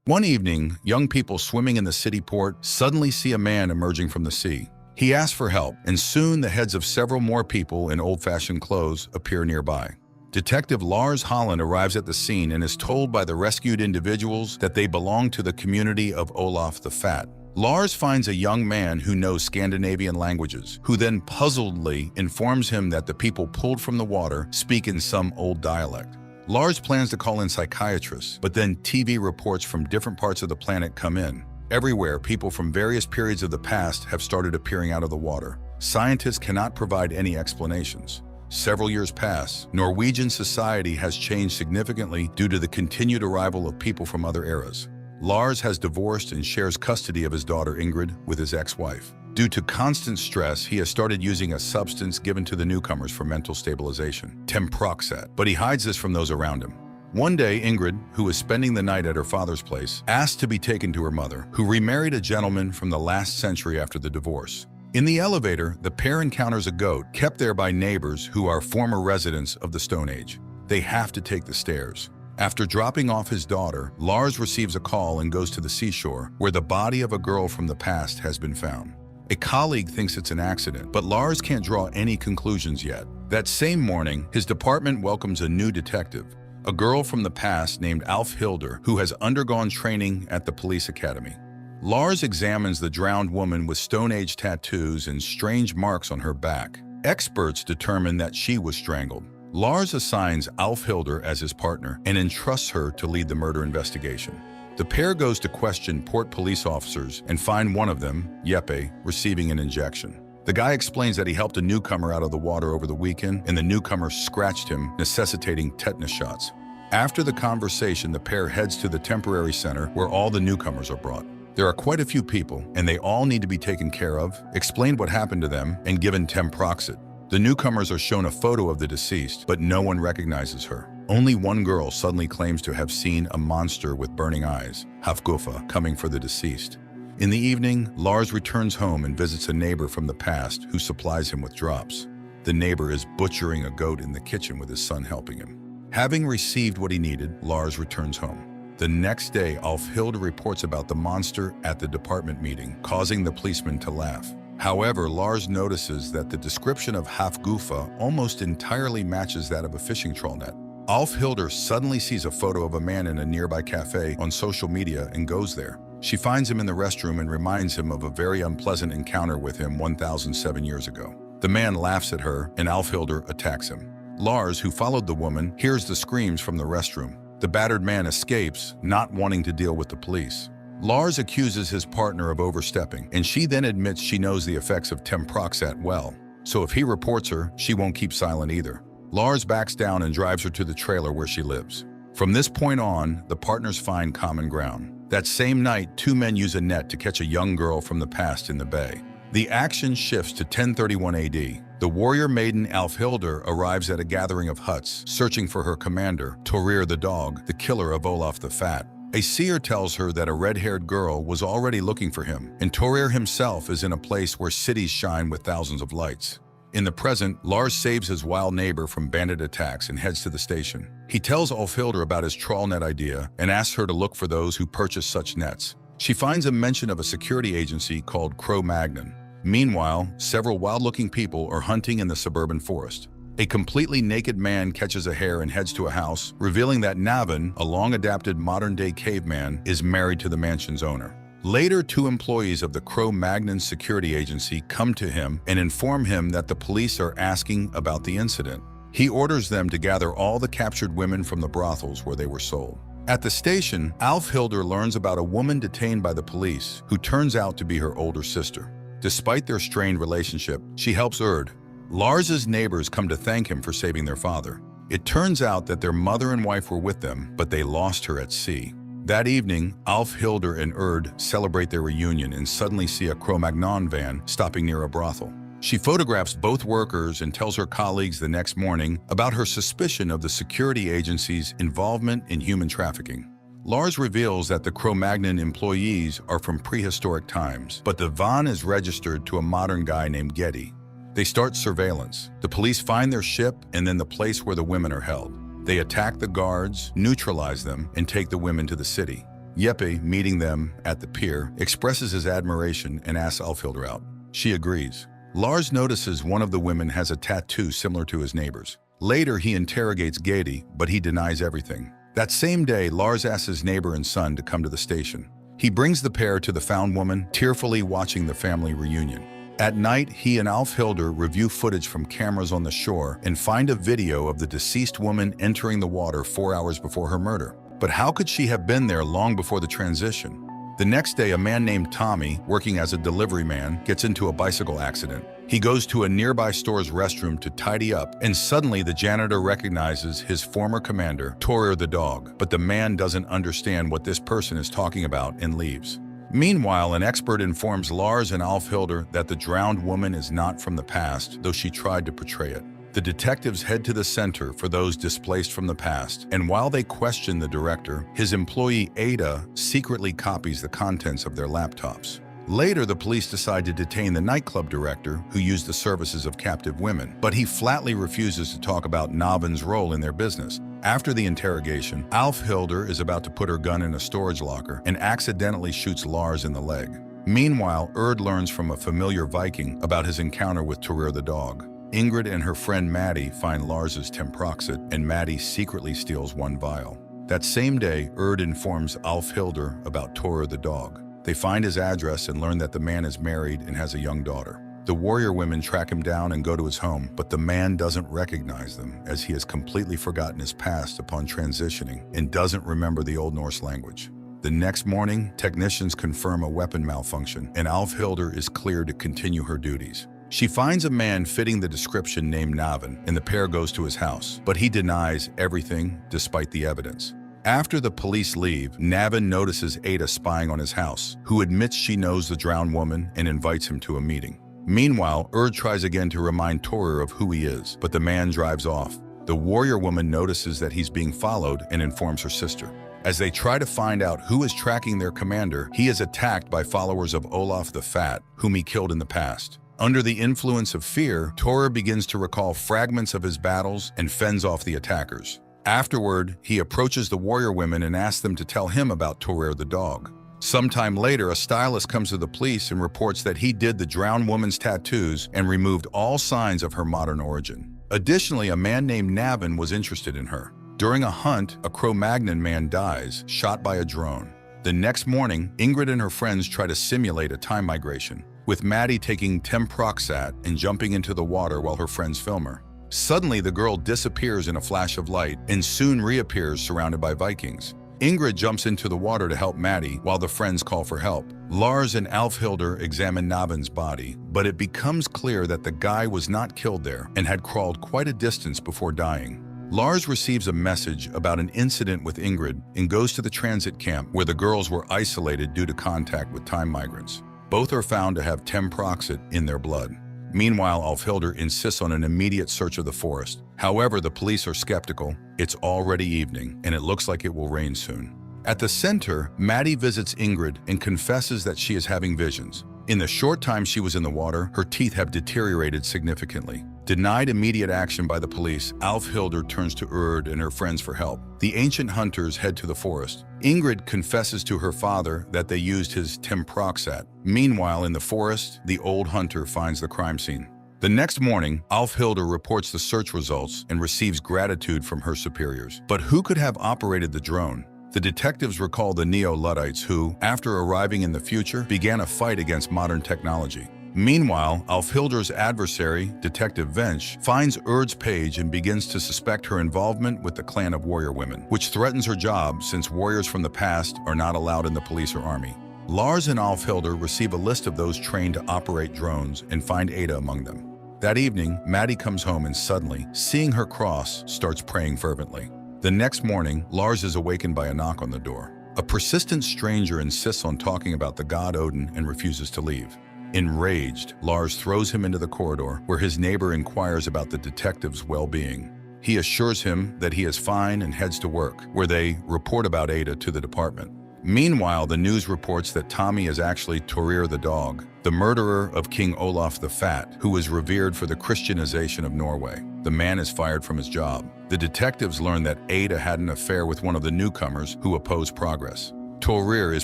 One evening, young people swimming in the city port suddenly see a man emerging from the sea. He asks for help, and soon the heads of several more people in old-fashioned clothes appear nearby. Detective Lars Holland arrives at the scene and is told by the rescued individuals that they belong to the community of Olaf the Fat. Lars finds a young man who knows Scandinavian languages, who then puzzledly informs him that the people pulled from the water speak in some old dialect. Lars plans to call in psychiatrists, but then TV reports from different parts of the planet come in. Everywhere, people from various periods of the past have started appearing out of the water. Scientists cannot provide any explanations. Several years pass. Norwegian society has changed significantly due to the continued arrival of people from other eras. Lars has divorced and shares custody of his daughter Ingrid with his ex-wife. Due to constant stress, he has started using a substance given to the newcomers for mental stabilization, temproxat, but he hides this from those around him. One day, Ingrid, who was spending the night at her father's place, asked to be taken to her mother, who remarried a gentleman from the last century after the divorce. In the elevator, the pair encounters a goat kept there by neighbors who are former residents of the Stone Age. They have to take the stairs. After dropping off his daughter, Lars receives a call and goes to the seashore, where the body of a girl from the past has been found. A colleague thinks it's an accident, but Lars can't draw any conclusions yet. That same morning, his department welcomes a new detective, a girl from the past named Alf Hilder, who has undergone training at the police academy. Lars examines the drowned woman with Stone Age tattoos and strange marks on her back. Experts determine that she was strangled. Lars assigns Alf Hilder as his partner and entrusts her to lead the murder investigation. The pair goes to question port police officers and find one of them, Jeppe, receiving an injection. The guy explains that he helped a newcomer out of the water over the weekend, and the newcomer scratched him, necessitating tetanus shots. After the conversation, the pair heads to the temporary center where all the newcomers are brought. There are quite a few people, and they all need to be taken care of, explained what happened to them, and given temproxat. The newcomers are shown a photo of the deceased, but no one recognizes her. Only one girl suddenly claims to have seen a monster with burning eyes, Hafgufa, coming for the deceased. In the evening, Lars returns home and visits a neighbor from the past who supplies him with drops. The neighbor is butchering a goat in the kitchen with his son helping him. Having received what he needed, Lars returns home. The next day, Alf Hilder reports about the monster at the department meeting, causing the policeman to laugh. However, Lars notices that the description of Hafgufa almost entirely matches that of a fishing trawl net. Alf Hilder suddenly sees a photo of a man in a nearby cafe on social media and goes there. She finds him in the restroom and reminds him of a very unpleasant encounter with him 1,007 years ago. The man laughs at her, and Alf Hilder attacks him. Lars, who followed the woman, hears the screams from the restroom. The battered man escapes, not wanting to deal with the police. Lars accuses his partner of overstepping, and she then admits she knows the effects of temproxat well. So if he reports her, she won't keep silent either. Lars backs down and drives her to the trailer where she lives. From this point on, the partners find common ground. That same night, two men use a net to catch a young girl from the past in the bay. The action shifts to 1031 AD. The warrior maiden Alf Hilder arrives at a gathering of huts, searching for her commander, Thorir the dog, the killer of Olaf the Fat. A seer tells her that a red-haired girl was already looking for him, and Thorir himself is in a place where cities shine with thousands of lights. In the present, Lars saves his wild neighbor from bandit attacks and heads to the station. He tells Alf Hilder about his trawl net idea and asks her to look for those who purchase such nets. She finds a mention of a security agency called Magnon. Meanwhile, several wild-looking people are hunting in the suburban forest. A completely naked man catches a hare and heads to a house, revealing that Navin, a long-adapted modern-day caveman, is married to the mansion's owner. Later, two employees of the Magnons security agency come to him and inform him that the police are asking about the incident. He orders them to gather all the captured women from the brothels where they were sold. At the station, Alf Hilder learns about a woman detained by the police, who turns out to be her older sister. Despite their strained relationship, she helps Erd. Lars's neighbors come to thank him for saving their father. It turns out that their mother and wife were with them, but they lost her at sea. That evening, Alf Hilder and Erd celebrate their reunion and suddenly see a Cro-Magnon van stopping near a brothel. She photographs both workers and tells her colleagues the next morning about her suspicion of the security agency's involvement in human trafficking. Lars reveals that the Cro-Magnon employees are from prehistoric times, but the van is registered to a modern guy named Getty. They start surveillance. The police find their ship and then the place where the women are held. They attack the guards, neutralize them, and take the women to the city. Jeppe, meeting them at the pier, expresses his admiration and asks Alfhilder out. She agrees. Lars notices one of the women has a tattoo similar to his neighbor's. Later, he interrogates Gady, but he denies everything. That same day, Lars asks his neighbor and son to come to the station. He brings the pair to the found woman, tearfully watching the family reunion. At night, he and Alfhilder review footage from cameras on the shore and find a video of the deceased woman entering the water 4 hours before her murder. But how could she have been there long before the transition? The next day, a man named Tommy, working as a delivery man, gets into a bicycle accident. He goes to a nearby store's restroom to tidy up, and suddenly the janitor recognizes his former commander, Torir the dog, but the man doesn't understand what this person is talking about and leaves. Meanwhile, an expert informs Lars and Alfhilder that the drowned woman is not from the past, though she tried to portray it. The detectives head to the center for those displaced from the past, and while they question the director, his employee Ada secretly copies the contents of their laptops. Later, the police decide to detain the nightclub director, who used the services of captive women, but he flatly refuses to talk about Navin's role in their business. After the interrogation, Alfhilder is about to put her gun in a storage locker and accidentally shoots Lars in the leg. Meanwhile, learns from a familiar Viking about his encounter with Torir the dog. Ingrid and her friend Maddie find Lars's temproxate, and Maddie secretly steals one vial. That same day, informs Alfhilder about Torir the dog. They find his address and learn that the man is married and has a young daughter. The warrior women track him down and go to his home, but the man doesn't recognize them as he has completely forgotten his past upon transitioning and doesn't remember the Old Norse language. The next morning, technicians confirm a weapon malfunction, and Alfhilder is cleared to continue her duties. She finds a man fitting the description named Navin, and the pair goes to his house, but he denies everything despite the evidence. After the police leave, Navin notices Ada spying on his house, who admits she knows the drowned woman and invites him to a meeting. Meanwhile, tries again to remind Torir of who he is, but the man drives off. The warrior woman notices that he's being followed and informs her sister. As they try to find out who is tracking their commander, he is attacked by followers of Olaf the Fat, whom he killed in the past. Under the influence of fear, Torir begins to recall fragments of his battles and fends off the attackers. Afterward, he approaches the warrior women and asks them to tell him about Torir the dog. Sometime later, a stylist comes to the police and reports that he did the drowned woman's tattoos and removed all signs of her modern origin. Additionally, a man named Navin was interested in her. During a hunt, a Cro-Magnon man dies, shot by a drone. The next morning, Ingrid and her friends try to simulate a time migration, with Maddie taking temproxate and jumping into the water while her friends film her. Suddenly, the girl disappears in a flash of light and soon reappears surrounded by Vikings. Ingrid jumps into the water to help Maddie while the friends call for help. Lars and Alfhilder examine Navin's body, but it becomes clear that the guy was not killed there and had crawled quite a distance before dying. Lars receives a message about an incident with Ingrid and goes to the transit camp where the girls were isolated due to contact with time migrants. Both are found to have temproxate in their blood. Meanwhile, Alfhilder insists on an immediate search of the forest. However, the police are skeptical. It's already evening, and it looks like it will rain soon. At the center, Maddie visits Ingrid and confesses that she is having visions. In the short time she was in the water, her teeth have deteriorated significantly. Denied immediate action by the police, Alfhilder turns to and her friends for help. The ancient hunters head to the forest. Ingrid confesses to her father that they used his temproxate. Meanwhile, in the forest, the old hunter finds the crime scene. The next morning, Alfhilder reports the search results and receives gratitude from her superiors. But who could have operated the drone? The detectives recall the Neo-Luddites who, after arriving in the future, began a fight against modern technology. Meanwhile, Alfhilder's adversary, Detective Vench, finds Urd's page and begins to suspect her involvement with the clan of warrior women, which threatens her job since warriors from the past are not allowed in the police or army. Lars and Alfhilder receive a list of those trained to operate drones and find Ada among them. That evening, Maddie comes home and suddenly, seeing her cross, starts praying fervently. The next morning, Lars is awakened by a knock on the door. A persistent stranger insists on talking about the god Odin and refuses to leave. Enraged, Lars throws him into the corridor where his neighbor inquires about the detective's well-being. He assures him that he is fine and heads to work, where they report about Ada to the department. Meanwhile, the news reports that Tommy is actually Torir the dog, the murderer of King Olaf the Fat, who was revered for the Christianization of Norway. The man is fired from his job. The detectives learn that Ada had an affair with one of the newcomers who opposed progress. Torir is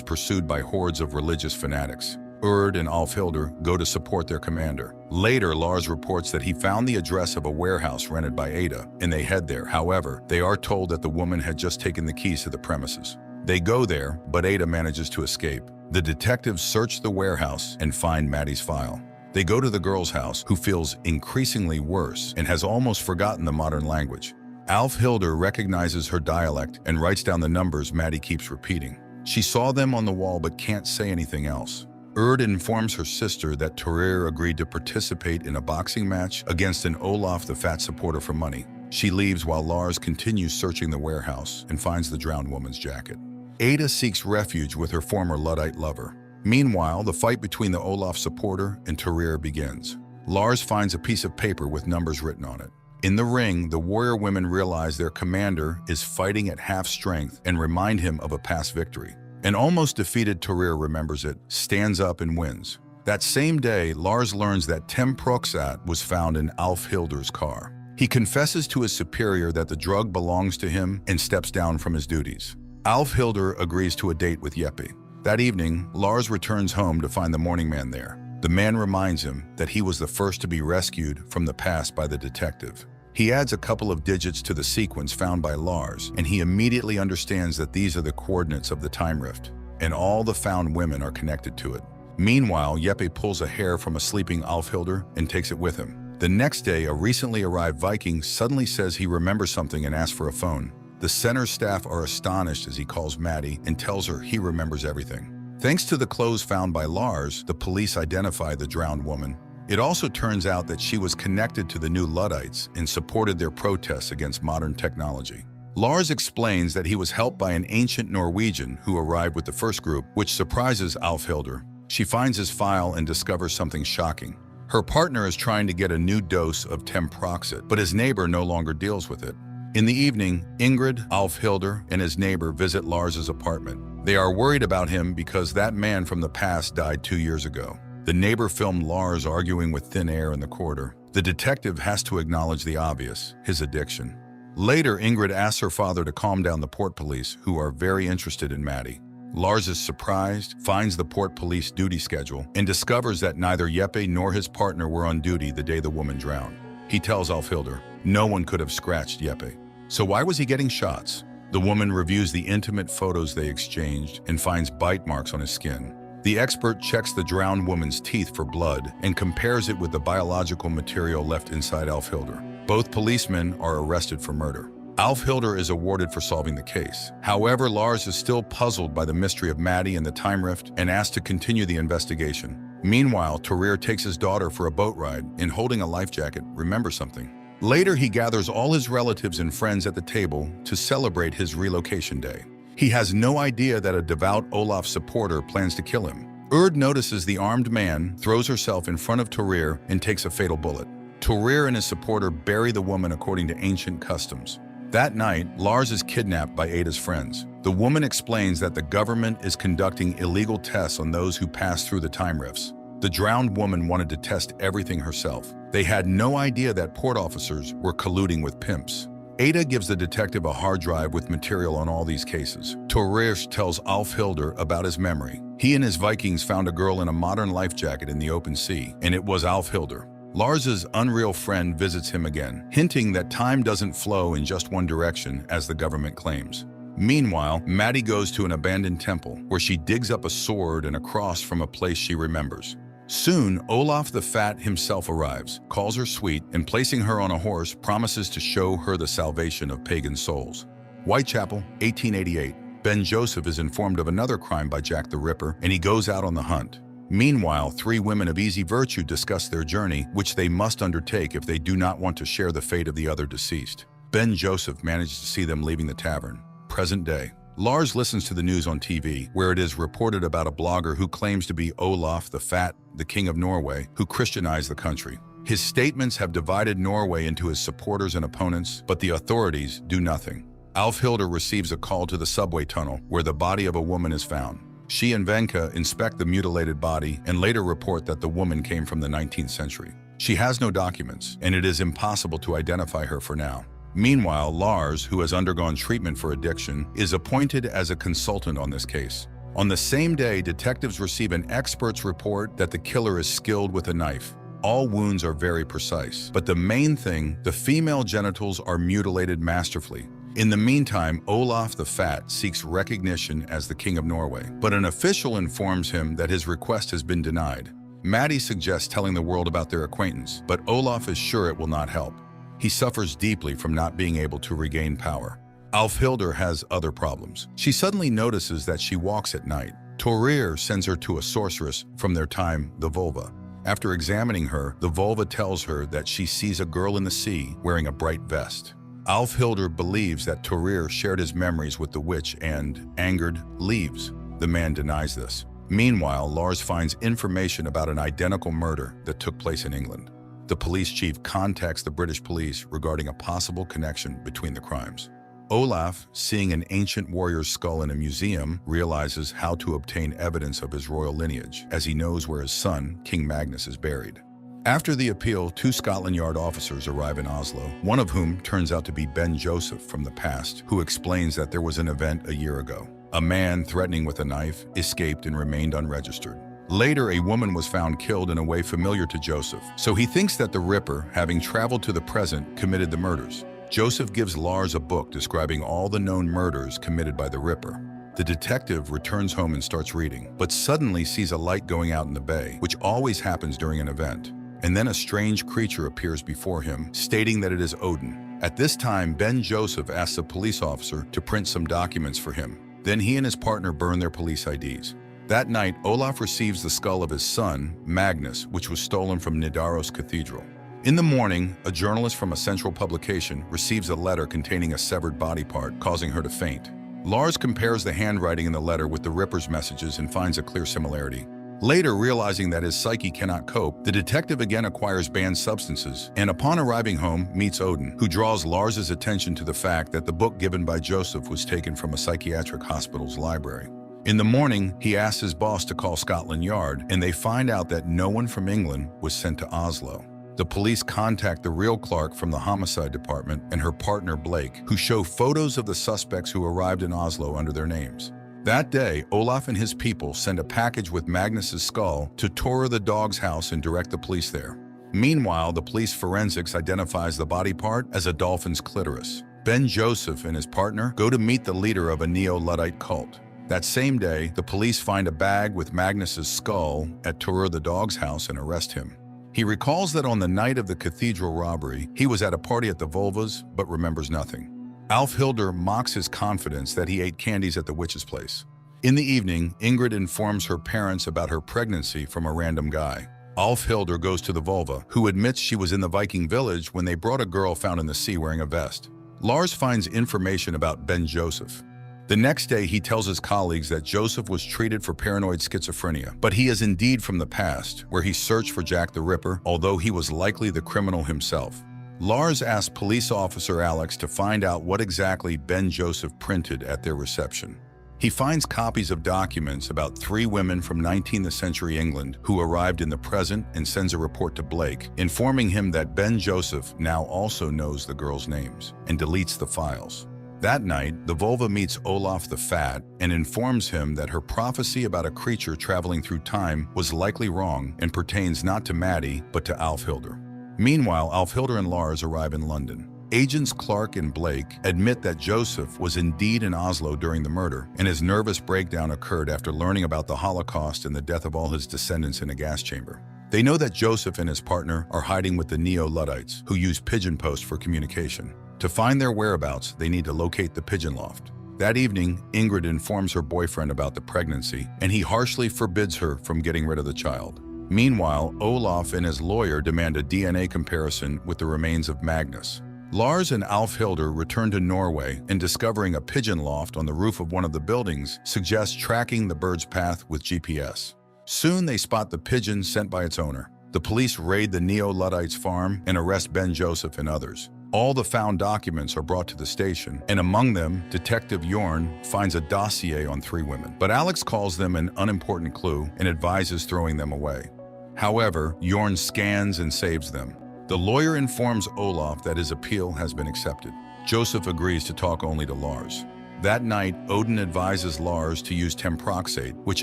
pursued by hordes of religious fanatics. Urd and Alfhilder go to support their commander. Later, Lars reports that he found the address of a warehouse rented by Ada, and they head there. However, they are told that the woman had just taken the keys to the premises. They go there, but Ada manages to escape. The detectives search the warehouse and find Maddie's file. They go to the girl's house, who feels increasingly worse and has almost forgotten the modern language. Alfhilder recognizes her dialect and writes down the numbers Maddie keeps repeating. She saw them on the wall but can't say anything else. Urd informs her sister that Torir agreed to participate in a boxing match against an Olaf the Fat supporter for money. She leaves while Lars continues searching the warehouse and finds the drowned woman's jacket. Ada seeks refuge with her former Luddite lover. Meanwhile, the fight between the Olaf supporter and Torir begins. Lars finds a piece of paper with numbers written on it. In the ring, the warrior women realize their commander is fighting at half strength and remind him of a past victory. An almost defeated Torir remembers it, stands up and wins. That same day, Lars learns that Temproxat was found in Alfhilder's car. He confesses to his superior that the drug belongs to him and steps down from his duties. Alfhilder agrees to a date with Jeppe. That evening, Lars returns home to find the morning man there. The man reminds him that he was the first to be rescued from the past by the detective. He adds a couple of digits to the sequence found by Lars, and he immediately understands that these are the coordinates of the time rift, and all the found women are connected to it. Meanwhile, Jeppe pulls a hair from a sleeping Alfhilder and takes it with him. The next day, a recently arrived Viking suddenly says he remembers something and asks for a phone. The center staff are astonished as he calls Maddie and tells her he remembers everything. Thanks to the clothes found by Lars, the police identify the drowned woman. It also turns out that she was connected to the new Luddites and supported their protests against modern technology. Lars explains that he was helped by an ancient Norwegian who arrived with the first group, which surprises Alfhilder. She finds his file and discovers something shocking. Her partner is trying to get a new dose of Temproxat, but his neighbor no longer deals with it. In the evening, Ingrid, Alfhilder, and his neighbor visit Lars's apartment. They are worried about him because that man from the past died 2 years ago. The neighbor filmed Lars arguing with thin air in the corridor. The detective has to acknowledge the obvious, his addiction. Later, Ingrid asks her father to calm down the port police, who are very interested in Maddie. Lars is surprised, finds the port police duty schedule, and discovers that neither Jeppe nor his partner were on duty the day the woman drowned. He tells Alfhilder, no one could have scratched Jeppe. So why was he getting shots? The woman reviews the intimate photos they exchanged and finds bite marks on his skin. The expert checks the drowned woman's teeth for blood and compares it with the biological material left inside Alfhilder. Both policemen are arrested for murder. Alfhilder is awarded for solving the case. However, Lars is still puzzled by the mystery of Maddie and the time rift and asked to continue the investigation. Meanwhile, Torir takes his daughter for a boat ride and, holding a life jacket, remembers something. Later, he gathers all his relatives and friends at the table to celebrate his relocation day. He has no idea that a devout Olaf supporter plans to kill him. Urd notices the armed man, throws herself in front of Torir, and takes a fatal bullet. Torir and his supporter bury the woman according to ancient customs. That night, Lars is kidnapped by Ada's friends. The woman explains that the government is conducting illegal tests on those who pass through the time rifts. The drowned woman wanted to test everything herself. They had no idea that port officers were colluding with pimps. Ada gives the detective a hard drive with material on all these cases. Torir tells Alfhilder about his memory. He and his Vikings found a girl in a modern life jacket in the open sea, and it was Alfhilder. Lars's unreal friend visits him again, hinting that time doesn't flow in just one direction, as the government claims. Meanwhile, Maddie goes to an abandoned temple, where she digs up a sword and a cross from a place she remembers. Soon, Olaf the Fat himself arrives, calls her sweet, and placing her on a horse, promises to show her the salvation of pagan souls. Whitechapel, 1888. Ben Joseph is informed of another crime by Jack the Ripper, and he goes out on the hunt. Meanwhile, 3 women of easy virtue discuss their journey, which they must undertake if they do not want to share the fate of the other deceased. Ben Joseph manages to see them leaving the tavern. Present day. Lars listens to the news on TV, where it is reported about a blogger who claims to be Olaf the Fat, the King of Norway, who Christianized the country. His statements have divided Norway into his supporters and opponents, but the authorities do nothing. Alfhilder receives a call to the subway tunnel, where the body of a woman is found. She and Venka inspect the mutilated body and later report that the woman came from the 19th century. She has no documents, and it is impossible to identify her for now. Meanwhile, Lars, who has undergone treatment for addiction, is appointed as a consultant on this case. On the same day, detectives receive an expert's report that the killer is skilled with a knife. All wounds are very precise, but the main thing, the female genitals are mutilated masterfully. In the meantime, Olaf the Fat seeks recognition as the King of Norway, but an official informs him that his request has been denied. Maddie suggests telling the world about their acquaintance, but Olaf is sure it will not help. He suffers deeply from not being able to regain power. Alfhildur has other problems. She suddenly notices that she walks at night. Thorir sends her to a sorceress from their time, the Volva. After examining her, the Volva tells her that she sees a girl in the sea wearing a bright vest. Alfhildur believes that Thorir shared his memories with the witch and, angered, leaves. The man denies this. Meanwhile, Lars finds information about an identical murder that took place in England. The police chief contacts the British police regarding a possible connection between the crimes. Olaf, seeing an ancient warrior's skull in a museum, realizes how to obtain evidence of his royal lineage, as he knows where his son, King Magnus, is buried. After the appeal, 2 Scotland Yard officers arrive in Oslo, one of whom turns out to be Ben Joseph from the past, who explains that there was an event a year ago. A man threatening with a knife escaped and remained unregistered. Later, a woman was found killed in a way familiar to Joseph, so he thinks that the Ripper, having traveled to the present, committed the murders. Joseph gives Lars a book describing all the known murders committed by the Ripper. The detective returns home and starts reading, but suddenly sees a light going out in the bay, which always happens during an event. And then a strange creature appears before him, stating that it is Odin. At this time, Ben Joseph asks a police officer to print some documents for him. Then he and his partner burn their police IDs. That night, Olaf receives the skull of his son, Magnus, which was stolen from Nidaros Cathedral. In the morning, a journalist from a central publication receives a letter containing a severed body part, causing her to faint. Lars compares the handwriting in the letter with the Ripper's messages and finds a clear similarity. Later, realizing that his psyche cannot cope, the detective again acquires banned substances and upon arriving home, meets Odin, who draws Lars's attention to the fact that the book given by Joseph was taken from a psychiatric hospital's library. In the morning, he asks his boss to call Scotland Yard, and they find out that no one from England was sent to Oslo. The police contact the real Clark from the homicide department and her partner Blake, who show photos of the suspects who arrived in Oslo under their names. That day, Olaf and his people send a package with Magnus's skull to Thorir the dog's house and direct the police there. Meanwhile, the police forensics identifies the body part as a dolphin's clitoris. Ben Joseph and his partner go to meet the leader of a Neo-Luddite cult. That same day, the police find a bag with Magnus's skull at Thorir the dog's house and arrest him. He recalls that on the night of the cathedral robbery, he was at a party at the Volvas, but remembers nothing. Alfhildur mocks his confidence that he ate candies at the witch's place. In the evening, Ingrid informs her parents about her pregnancy from a random guy. Alfhildur goes to the Volva, who admits she was in the Viking village when they brought a girl found in the sea wearing a vest. Lars finds information about Ben Joseph. The next day, he tells his colleagues that Joseph was treated for paranoid schizophrenia, but he is indeed from the past, where he searched for Jack the Ripper, although he was likely the criminal himself. Lars asks police officer Alex to find out what exactly Ben Joseph printed at their reception. He finds copies of documents about 3 women from 19th century England who arrived in the present and sends a report to Blake, informing him that Ben Joseph now also knows the girls' names and deletes the files. That night, the Volva meets Olaf the Fat and informs him that her prophecy about a creature traveling through time was likely wrong and pertains not to Maddie, but to Alfhildur. Meanwhile, Alfhildur and Lars arrive in London. Agents Clark and Blake admit that Joseph was indeed in Oslo during the murder, and his nervous breakdown occurred after learning about the Holocaust and the death of all his descendants in a gas chamber. They know that Joseph and his partner are hiding with the Neo-Luddites, who use pigeon post for communication. To find their whereabouts, they need to locate the pigeon loft. That evening, Ingrid informs her boyfriend about the pregnancy, and he harshly forbids her from getting rid of the child. Meanwhile, Olaf and his lawyer demand a DNA comparison with the remains of Magnus. Lars and Alfhildur return to Norway, and discovering a pigeon loft on the roof of one of the buildings suggests tracking the bird's path with GPS. Soon they spot the pigeon sent by its owner. The police raid the Neo-Luddites' farm and arrest Ben Joseph and others. All the found documents are brought to the station, and among them, Detective Jorn finds a dossier on 3 women. But Alex calls them an unimportant clue and advises throwing them away. However, Jorn scans and saves them. The lawyer informs Olaf that his appeal has been accepted. Joseph agrees to talk only to Lars. That night, Odin advises Lars to use temproxate, which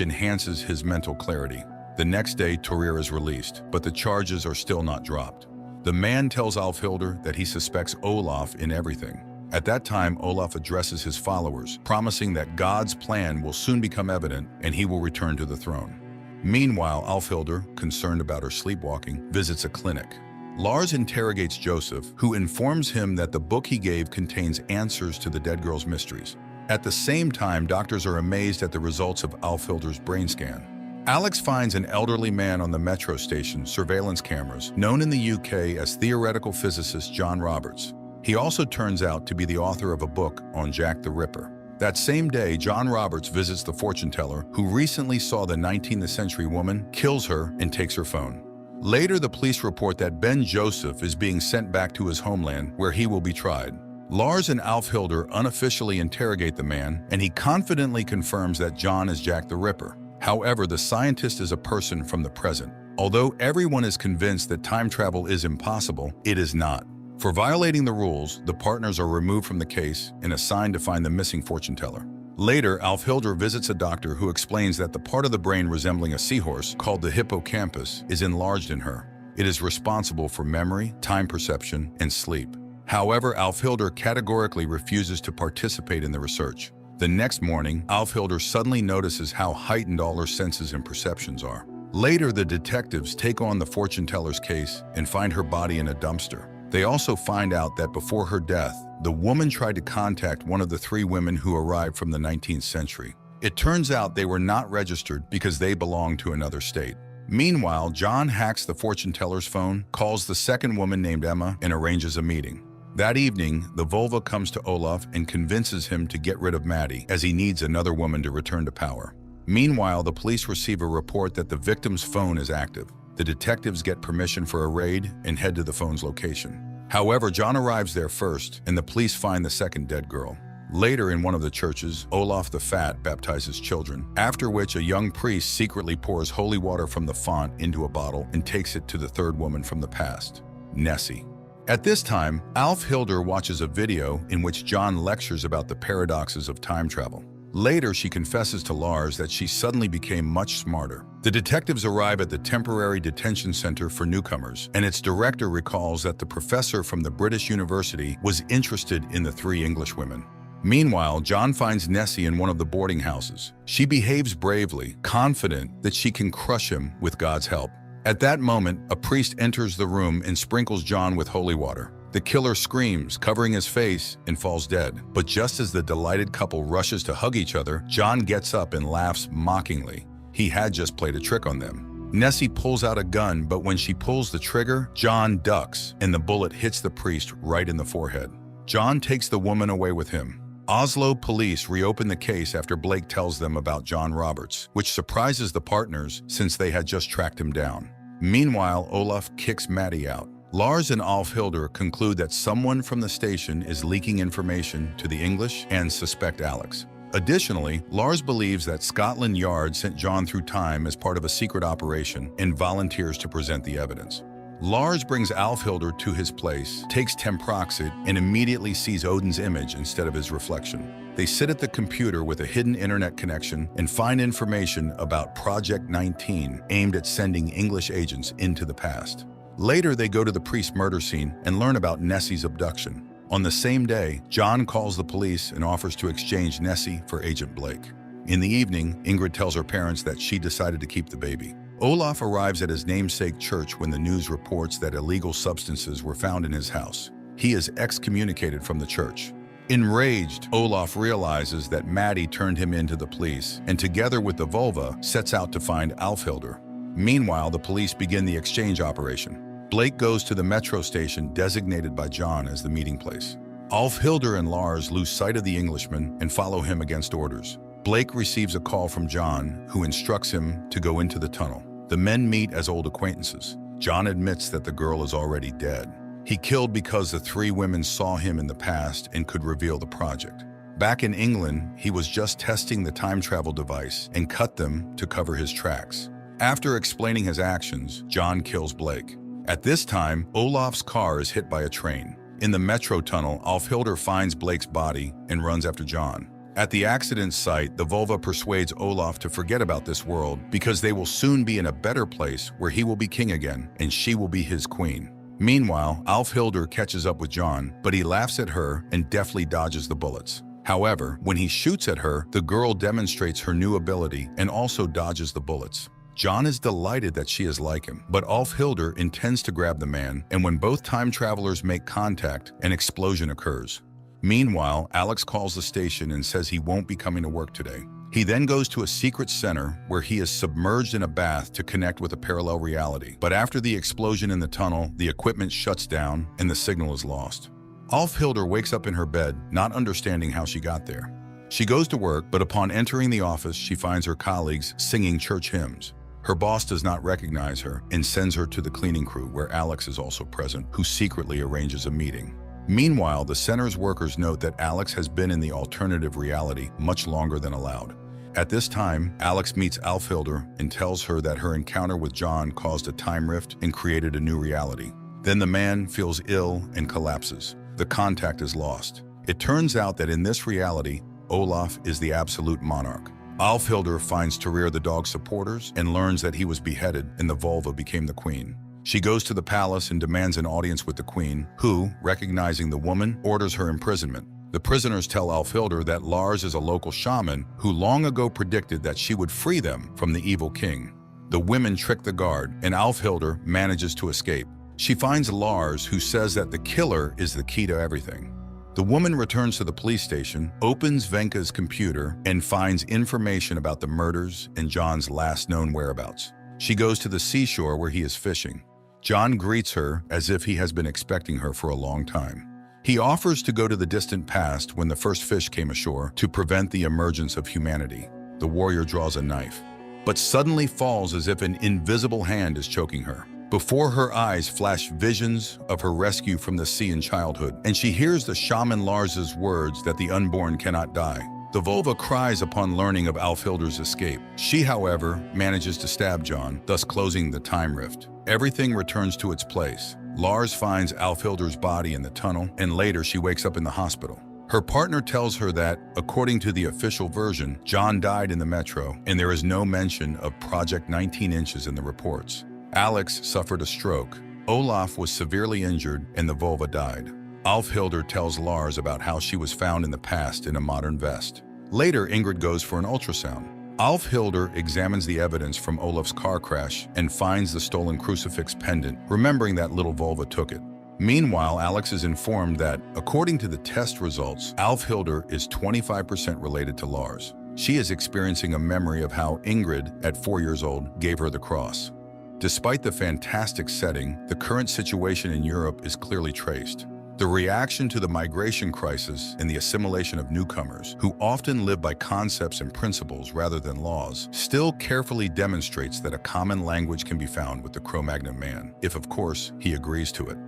enhances his mental clarity. The next day, Thorir is released, but the charges are still not dropped. The man tells Alfhildur that he suspects Olaf in everything. At that time, Olaf addresses his followers, promising that God's plan will soon become evident and he will return to the throne. Meanwhile, Alfhildur, concerned about her sleepwalking, visits a clinic. Lars interrogates Joseph, who informs him that the book he gave contains answers to the dead girl's mysteries. At the same time, doctors are amazed at the results of Alfhildur's brain scan. Alex finds an elderly man on the metro station surveillance cameras, known in the UK as theoretical physicist John Roberts. He also turns out to be the author of a book on Jack the Ripper. That same day, John Roberts visits the fortune teller, who recently saw the 19th century woman, kills her, and takes her phone. Later, the police report that Ben Joseph is being sent back to his homeland, where he will be tried. Lars and Alfhildur unofficially interrogate the man, and he confidently confirms that John is Jack the Ripper. However, the scientist is a person from the present. Although everyone is convinced that time travel is impossible, it is not. For violating the rules, the partners are removed from the case and assigned to find the missing fortune teller. Later, Alfhildur visits a doctor who explains that the part of the brain resembling a seahorse, called the hippocampus, is enlarged in her. It is responsible for memory, time perception, and sleep. However, Alfhildur categorically refuses to participate in the research. The next morning, Alfhildur suddenly notices how heightened all her senses and perceptions are. Later, the detectives take on the fortune teller's case and find her body in a dumpster. They also find out that before her death, the woman tried to contact one of the 3 women who arrived from the 19th century. It turns out they were not registered because they belonged to another state. Meanwhile, John hacks the fortune teller's phone, calls the second woman named Emma, and arranges a meeting. That evening, the Volva comes to Olaf and convinces him to get rid of Maddie, as he needs another woman to return to power. Meanwhile, the police receive a report that the victim's phone is active. The detectives get permission for a raid and head to the phone's location. However, John arrives there first, and the police find the second dead girl. Later, in one of the churches, Olaf the Fat baptizes children, after which a young priest secretly pours holy water from the font into a bottle and takes it to the third woman from the past, Nessie. At this time, Alfhildur watches a video in which John lectures about the paradoxes of time travel. Later, she confesses to Lars that she suddenly became much smarter. The detectives arrive at the temporary detention center for newcomers, and its director recalls that the professor from the British University was interested in the 3 English women. Meanwhile, John finds Nessie in one of the boarding houses. She behaves bravely, confident that she can crush him with God's help. At that moment, a priest enters the room and sprinkles John with holy water. The killer screams, covering his face, and falls dead. But just as the delighted couple rushes to hug each other, John gets up and laughs mockingly. He had just played a trick on them. Nessie pulls out a gun, but when she pulls the trigger, John ducks, and the bullet hits the priest right in the forehead. John takes the woman away with him. Oslo police reopen the case after Blake tells them about John Roberts, which surprises the partners since they had just tracked him down. Meanwhile, Olaf kicks Maddie out. Lars and Alfhildur conclude that someone from the station is leaking information to the English and suspect Alex. Additionally, Lars believes that Scotland Yard sent John through time as part of a secret operation and volunteers to present the evidence. Lars brings Alfhildur to his place, takes temproxate, and immediately sees Odin's image instead of his reflection. They sit at the computer with a hidden internet connection and find information about Project 19, aimed at sending English agents into the past. Later, they go to the priest's murder scene and learn about Nessie's abduction. On the same day, John calls the police and offers to exchange Nessie for Agent Blake. In the evening, Ingrid tells her parents that she decided to keep the baby. Olaf arrives at his namesake church when the news reports that illegal substances were found in his house. He is excommunicated from the church. Enraged, Olaf realizes that Maddie turned him in to the police, and together with the Volva, sets out to find Alfhildur. Meanwhile, the police begin the exchange operation. Blake goes to the metro station designated by John as the meeting place. Alfhildur and Lars lose sight of the Englishman and follow him against orders. Blake receives a call from John, who instructs him to go into the tunnel. The men meet as old acquaintances. John admits that the girl is already dead. He killed because the 3 women saw him in the past and could reveal the project. Back in England, he was just testing the time travel device and cut them to cover his tracks. After explaining his actions, John kills Blake. At this time, Olaf's car is hit by a train. In the metro tunnel, Alfhilder finds Blake's body and runs after John. At the accident site, the vulva persuades Olaf to forget about this world because they will soon be in a better place where he will be king again and she will be his queen. Meanwhile, Alfhilder catches up with John, but he laughs at her and deftly dodges the bullets. However, when he shoots at her, the girl demonstrates her new ability and also dodges the bullets. John is delighted that she is like him, but Alfhilder intends to grab the man, and when both time travelers make contact, an explosion occurs. Meanwhile, Alex calls the station and says he won't be coming to work today. He then goes to a secret center where he is submerged in a bath to connect with a parallel reality. But after the explosion in the tunnel, the equipment shuts down and the signal is lost. Alfhilder wakes up in her bed, not understanding how she got there. She goes to work, but upon entering the office, she finds her colleagues singing church hymns. Her boss does not recognize her and sends her to the cleaning crew, where Alex is also present, who secretly arranges a meeting. Meanwhile, the center's workers note that Alex has been in the alternative reality much longer than allowed. At this time, Alex meets Alfhilder and tells her that her encounter with John caused a time rift and created a new reality. Then the man feels ill and collapses. The contact is lost. It turns out that in this reality, Olaf is the absolute monarch. Alfhilder finds Tyrir the dog's supporters and learns that he was beheaded and the vulva became the queen. She goes to the palace and demands an audience with the queen, who, recognizing the woman, orders her imprisonment. The prisoners tell Alfhilder that Lars is a local shaman who long ago predicted that she would free them from the evil king. The women trick the guard, and Alfhilder manages to escape. She finds Lars, who says that the killer is the key to everything. The woman returns to the police station, opens Venka's computer, and finds information about the murders and John's last known whereabouts. She goes to the seashore where he is fishing. John greets her as if he has been expecting her for a long time. He offers to go to the distant past when the first fish came ashore to prevent the emergence of humanity. The warrior draws a knife, but suddenly falls as if an invisible hand is choking her. Before her eyes flash visions of her rescue from the sea in childhood, and she hears the shaman Lars's words that the unborn cannot die. The vulva cries upon learning of Alfhilder's escape. She, however, manages to stab John, thus closing the time rift. Everything returns to its place. Lars finds Alfhilder's body in the tunnel, and later she wakes up in the hospital. Her partner tells her that, according to the official version, John died in the metro, and there is no mention of Project 19 Inches in the reports. Alex suffered a stroke. Olaf was severely injured, and the vulva died. Alfhilder tells Lars about how she was found in the past in a modern vest. Later, Ingrid goes for an ultrasound. Alfhilder examines the evidence from Olaf's car crash and finds the stolen crucifix pendant, remembering that little vulva took it. Meanwhile, Alex is informed that, according to the test results, Alfhilder is 25% related to Lars. She is experiencing a memory of how Ingrid, at 4 years old, gave her the cross. Despite the fantastic setting, the current situation in Europe is clearly traced. The reaction to the migration crisis and the assimilation of newcomers, who often live by concepts and principles rather than laws, still carefully demonstrates that a common language can be found with the Cro-Magnon man, if of course he agrees to it.